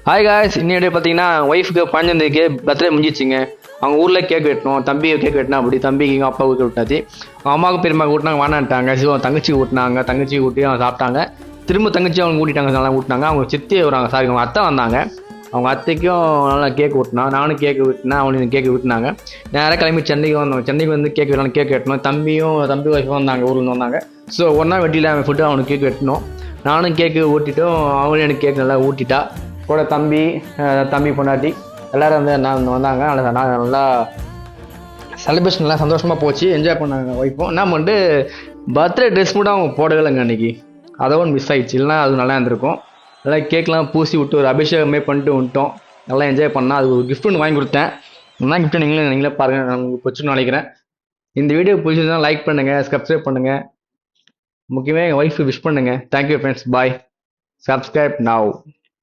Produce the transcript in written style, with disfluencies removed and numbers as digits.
Hi guys, இன்னைக்கு பார்த்தீங்கன்னா ஒய்ஃபுக்கு 15 பர்த்டே முடிஞ்சிச்சுங்க. அவங்க ஊரில் கேக் வெட்டணும். தம்பி கேக் வெட்டினா அப்படி தம்பிக்கு எங்கள் அப்பாவுக்கு விட்டாச்சு. அவங்க அம்மாவுக்கு பெருமாவுக்கு ஊட்டினாங்க, வேணான்ட்டாங்க. ஸோ தங்கச்சி ஊட்டினாங்க, தங்கச்சி ஊட்டி அவங்க சாப்பிட்டாங்க. திரும்ப தங்கச்சி அவங்க ஊட்டிட்டாங்க, நல்லா ஊட்டினாங்க. அவங்க சித்தி வராங்க, சாரி அவங்க அத்தை வந்தாங்க. அவங்க அத்தைக்கும் நல்லா கேக் ஊட்டினா, நானும் கேக் விட்டினேன், அவனுக்கு கேக் விட்டுனாங்க. நேராக கிளம்பி சென்னைக்கு வந்தோம். சென்னைக்கு வந்து கேக் வெட்டணும், கேக் வெட்டணும். தம்பி ஒய்ஃப் வந்தாங்க, ஊரில் வந்தாங்க. ஸோ ஒன்றா வெட்டியில் அவன் ஃபுட்டு அவனுக்கு கேக் வெட்டணும். நானும் கேக்கு ஊட்டிட்டோம், அவங்களும் எனக்கு கேக் நல்லா ஊட்டிட்டா. கூட தம்பி பொண்டாட்டி எல்லோரும் வந்து நான் வந்தாங்க. நல்லா செலிப்ரேஷன் நல்லா சந்தோஷமாக போச்சு, என்ஜாய் பண்ணாங்க ஒய்ஃபும். என்ன பண்ணிட்டு பர்த்டே ட்ரெஸ் மட்டும் அவங்க போடவில்லைங்க அன்றைக்கி. அதோடு மிஸ் ஆகிடுச்சு, இல்லைனா அது நல்லா இருந்திருக்கும். நல்லா கேக்லாம் பூசி விட்டு ஒரு அபிஷேகமே பண்ணிட்டு விட்டோம். நல்லா என்ஜாய் பண்ணால் அது ஒரு கிஃப்ட் ஒன்று வாங்கி கொடுத்தேன். என்ன கிஃப்ட்டு நீங்களே பாருங்கள், நான் உங்களுக்கு பிடிச்சுன்னு நினைக்கிறேன். இந்த வீடியோ பிடிச்சதுன்னா லைக் பண்ணுங்கள், சப்ஸ்கிரைப் பண்ணுங்கள். முக்கியமாக எங்கள் ஒய்ஃபு விஷ் பண்ணுங்கள். Thank you friends, bye. Subscribe now.